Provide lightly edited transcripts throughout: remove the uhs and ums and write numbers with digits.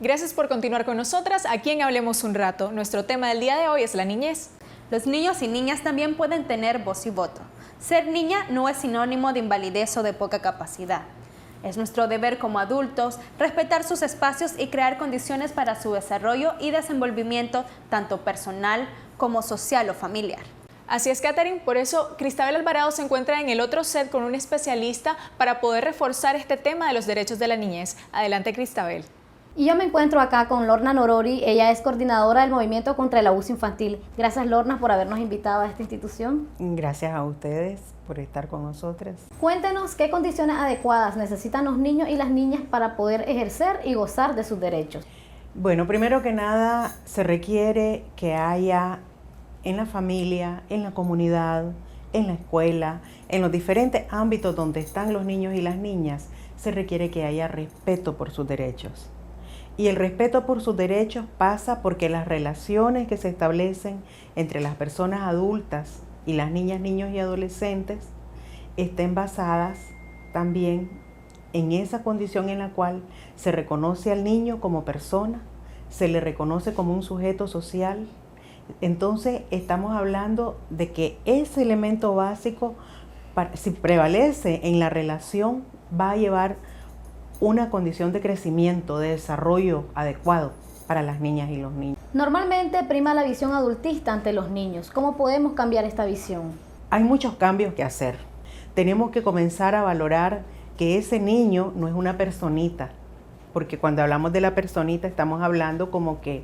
Gracias por continuar con nosotras aquí en Hablemos un Rato. Nuestro tema del día de hoy es la niñez. Los niños y niñas también pueden tener voz y voto. Ser niña no es sinónimo de invalidez o de poca capacidad. Es nuestro deber como adultos respetar sus espacios y crear condiciones para su desarrollo y desenvolvimiento tanto personal como social o familiar. Así es, Catherine, por eso Cristabel Alvarado se encuentra en el otro set con un especialista para poder reforzar este tema de los derechos de la niñez. Adelante, Cristabel. Y yo me encuentro acá con Lorna Norori, ella es coordinadora del Movimiento contra el Abuso Infantil. Gracias, Lorna, por habernos invitado a esta institución. Gracias a ustedes por estar con nosotras. Cuéntenos qué condiciones adecuadas necesitan los niños y las niñas para poder ejercer y gozar de sus derechos. Bueno, primero que nada, se requiere que haya en la familia, en la comunidad, en la escuela, en los diferentes ámbitos donde están los niños y las niñas, se requiere que haya respeto por sus derechos. Y el respeto por sus derechos pasa porque las relaciones que se establecen entre las personas adultas y las niñas, niños y adolescentes estén basadas también en esa condición en la cual se reconoce al niño como persona, se le reconoce como un sujeto social. Entonces estamos hablando de que ese elemento básico, si prevalece en la relación, va a llevar una condición de crecimiento, de desarrollo adecuado para las niñas y los niños. Normalmente prima la visión adultista ante los niños. ¿Cómo podemos cambiar esta visión? Hay muchos cambios que hacer. Tenemos que comenzar a valorar que ese niño no es una personita, porque cuando hablamos de la personita estamos hablando como que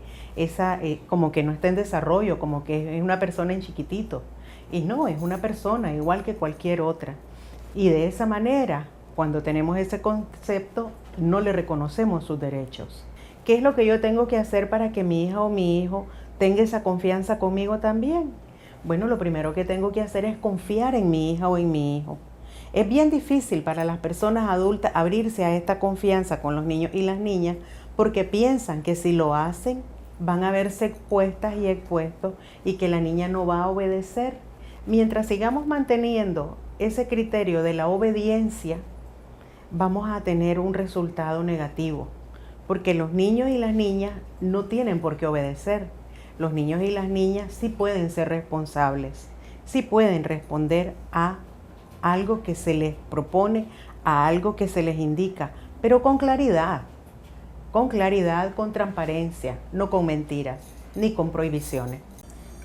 como que no está en desarrollo, como que es una persona en chiquitito. Y no, es una persona igual que cualquier otra. Y de esa manera, cuando tenemos ese concepto, no le reconocemos sus derechos. ¿Qué es lo que yo tengo que hacer para que mi hija o mi hijo tenga esa confianza conmigo también? Bueno, lo primero que tengo que hacer es confiar en mi hija o en mi hijo. Es bien difícil para las personas adultas abrirse a esta confianza con los niños y las niñas porque piensan que si lo hacen van a verse expuestas y expuestos y que la niña no va a obedecer. Mientras sigamos manteniendo ese criterio de la obediencia, vamos a tener un resultado negativo, porque los niños y las niñas no tienen por qué obedecer. Los niños y las niñas sí pueden ser responsables, sí pueden responder a algo que se les propone, a algo que se les indica, pero con claridad, con transparencia, no con mentiras, ni con prohibiciones.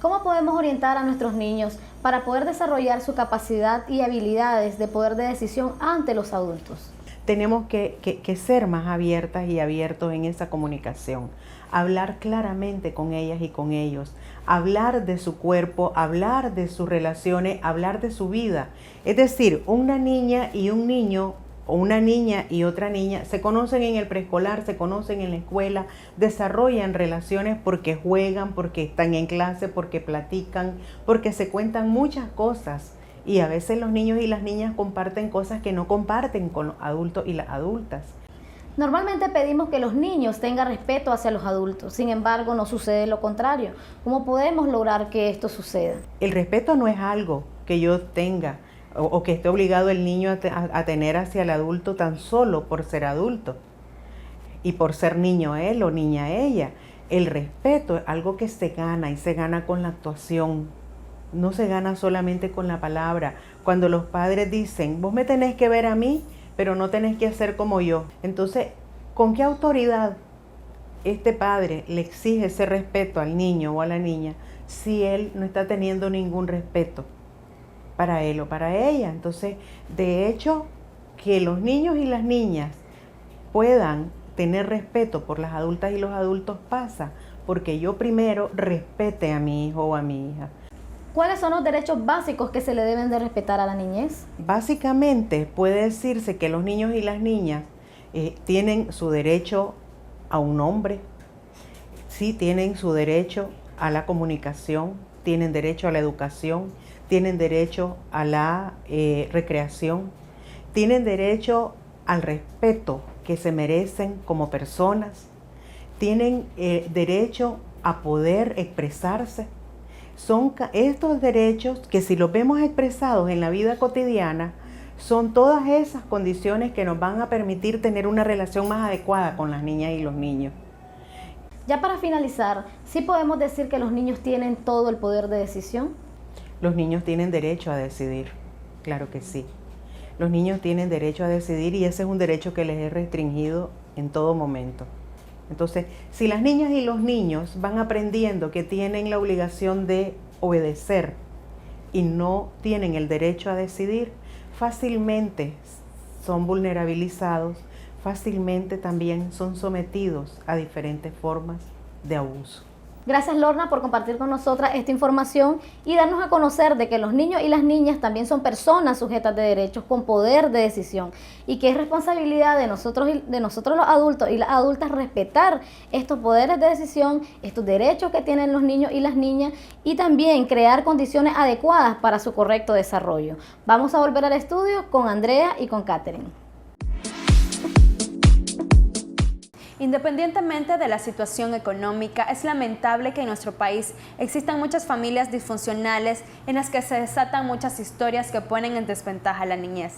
¿Cómo podemos orientar a nuestros niños para poder desarrollar su capacidad y habilidades de poder de decisión ante los adultos? Tenemos que ser más abiertas y abiertos en esa comunicación, hablar claramente con ellas y con ellos, hablar de su cuerpo, hablar de sus relaciones, hablar de su vida. Es decir, una niña y un niño, o una niña y otra niña, se conocen en el preescolar, se conocen en la escuela, desarrollan relaciones porque juegan, porque están en clase, porque platican, porque se cuentan muchas cosas. Y a veces los niños y las niñas comparten cosas que no comparten con los adultos y las adultas. Normalmente pedimos que los niños tengan respeto hacia los adultos, sin embargo no sucede lo contrario. ¿Cómo podemos lograr que esto suceda? El respeto no es algo que yo tenga o que esté obligado el niño a tener hacia el adulto tan solo por ser adulto y por ser niño él o niña ella. El respeto es algo que se gana y se gana con la actuación. No se gana solamente con la palabra. Cuando los padres dicen, vos me tenés que ver a mí, pero no tenés que hacer como yo. Entonces, ¿con qué autoridad este padre le exige ese respeto al niño o a la niña si él no está teniendo ningún respeto para él o para ella? Entonces, de hecho, que los niños y las niñas puedan tener respeto por las adultas y los adultos pasa porque yo primero respete a mi hijo o a mi hija. ¿Cuáles son los derechos básicos que se le deben de respetar a la niñez? Básicamente puede decirse que los niños y las niñas tienen su derecho a un nombre, sí tienen su derecho a la comunicación, tienen derecho a la educación, tienen derecho a la recreación, tienen derecho al respeto que se merecen como personas, tienen derecho a poder expresarse. Son estos derechos que si los vemos expresados en la vida cotidiana, son todas esas condiciones que nos van a permitir tener una relación más adecuada con las niñas y los niños. Ya para finalizar, ¿sí podemos decir que los niños tienen todo el poder de decisión? Los niños tienen derecho a decidir, claro que sí. Los niños tienen derecho a decidir y ese es un derecho que les es restringido en todo momento. Entonces, si las niñas y los niños van aprendiendo que tienen la obligación de obedecer y no tienen el derecho a decidir, fácilmente son vulnerabilizados, fácilmente también son sometidos a diferentes formas de abuso. Gracias, Lorna, por compartir con nosotras esta información y darnos a conocer de que los niños y las niñas también son personas sujetas de derechos con poder de decisión y que es responsabilidad de nosotros los adultos y las adultas respetar estos poderes de decisión, estos derechos que tienen los niños y las niñas y también crear condiciones adecuadas para su correcto desarrollo. Vamos a volver al estudio con Andrea y con Katherine. Independientemente de la situación económica, es lamentable que en nuestro país existan muchas familias disfuncionales en las que se desatan muchas historias que ponen en desventaja a la niñez,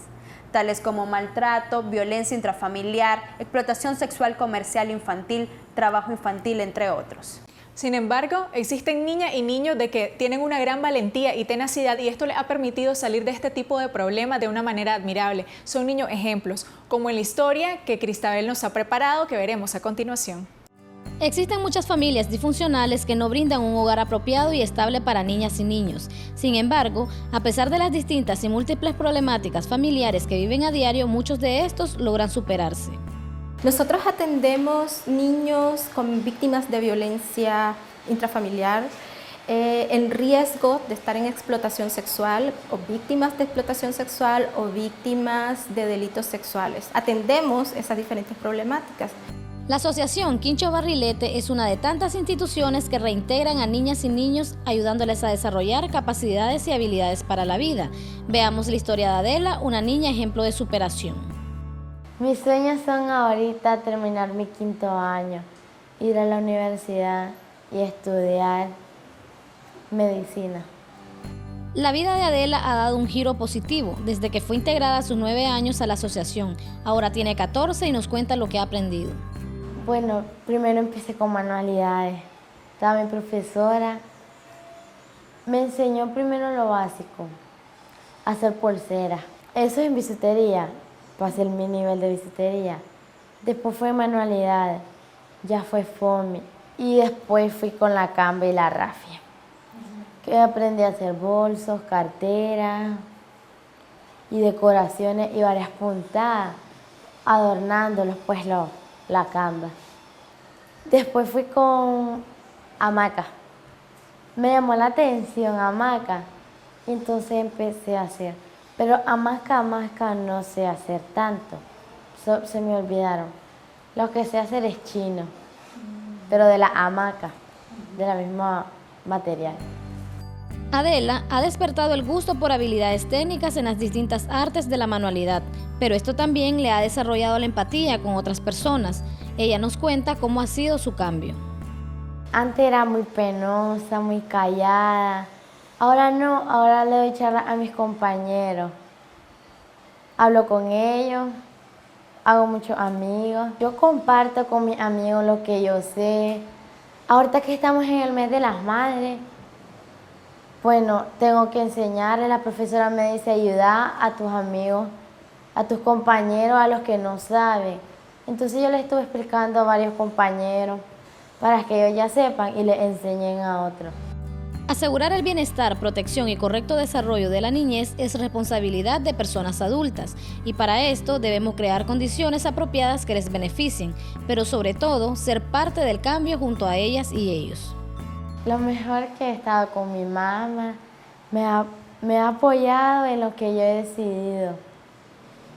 tales como maltrato, violencia intrafamiliar, explotación sexual comercial infantil, trabajo infantil, entre otros. Sin embargo, existen niñas y niños de que tienen una gran valentía y tenacidad y esto les ha permitido salir de este tipo de problemas de una manera admirable. Son niños ejemplos, como en la historia que Cristabel nos ha preparado, que veremos a continuación. Existen muchas familias disfuncionales que no brindan un hogar apropiado y estable para niñas y niños. Sin embargo, a pesar de las distintas y múltiples problemáticas familiares que viven a diario, muchos de estos logran superarse. Nosotros atendemos niños con víctimas de violencia intrafamiliar, en riesgo de estar en explotación sexual o víctimas de explotación sexual o víctimas de delitos sexuales. Atendemos esas diferentes problemáticas. La Asociación Quincho Barrilete es una de tantas instituciones que reintegran a niñas y niños ayudándoles a desarrollar capacidades y habilidades para la vida. Veamos la historia de Adela, una niña ejemplo de superación. Mis sueños son ahorita terminar mi 5º año, ir a la universidad y estudiar medicina. La vida de Adela ha dado un giro positivo desde que fue integrada a sus 9 años a la asociación. Ahora tiene 14 y nos cuenta lo que ha aprendido. Bueno, primero empecé con manualidades. Estaba mi profesora. Me enseñó primero lo básico, hacer pulseras. Eso es en bisutería. Pasé mi nivel de bisutería. Después fue manualidades, ya fue foamy. Y después fui con la camba y la rafia. Que aprendí a hacer bolsos, carteras y decoraciones y varias puntadas, adornándolos pues la camba. Después fui con hamaca. Me llamó la atención hamaca, entonces empecé a hacer. Pero hamaca no sé hacer tanto, se me olvidaron. Lo que sé hacer es chino, pero de la hamaca, de la misma material. Adela ha despertado el gusto por habilidades técnicas en las distintas artes de la manualidad, pero esto también le ha desarrollado la empatía con otras personas. Ella nos cuenta cómo ha sido su cambio. Antes era muy penosa, muy callada. Ahora no, ahora le doy charla a mis compañeros. Hablo con ellos, hago muchos amigos. Yo comparto con mis amigos lo que yo sé. Ahorita que estamos en el mes de las madres, bueno, tengo que enseñarle. La profesora me dice, ayuda a tus amigos, a tus compañeros, a los que no saben. Entonces yo les estuve explicando a varios compañeros para que ellos ya sepan y les enseñen a otros. Asegurar el bienestar, protección y correcto desarrollo de la niñez es responsabilidad de personas adultas y para esto debemos crear condiciones apropiadas que les beneficien, pero sobre todo ser parte del cambio junto a ellas y ellos. Lo mejor que he estado con mi mamá, me ha apoyado en lo que yo he decidido.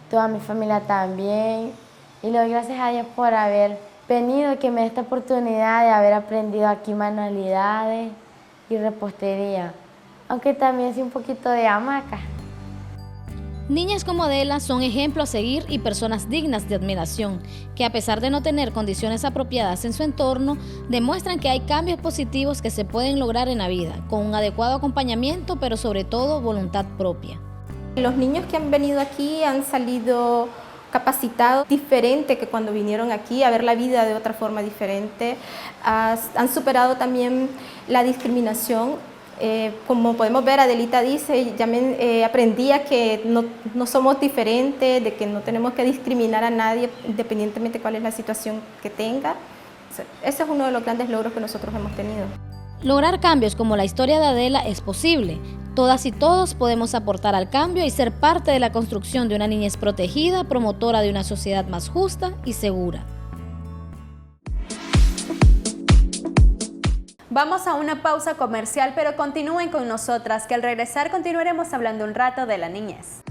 Toda mi familia también y le doy gracias a Dios por haber venido y que me dé esta oportunidad de haber aprendido aquí manualidades y repostería, aunque también sí un poquito de hamaca. Niñas como Adela son ejemplo a seguir y personas dignas de admiración, que a pesar de no tener condiciones apropiadas en su entorno, demuestran que hay cambios positivos que se pueden lograr en la vida, con un adecuado acompañamiento, pero sobre todo voluntad propia. Los niños que han venido aquí han salido capacitado diferente que cuando vinieron aquí, a ver la vida de otra forma diferente. Han superado también la discriminación. Como podemos ver, Adelita dice, ya aprendí a que no somos diferentes, de que no tenemos que discriminar a nadie independientemente de cuál es la situación que tenga. Ese es uno de los grandes logros que nosotros hemos tenido. Lograr cambios como la historia de Adela es posible. Todas y todos podemos aportar al cambio y ser parte de la construcción de una niñez protegida, promotora de una sociedad más justa y segura. Vamos a una pausa comercial, pero continúen con nosotras, que al regresar continuaremos hablando un rato de la niñez.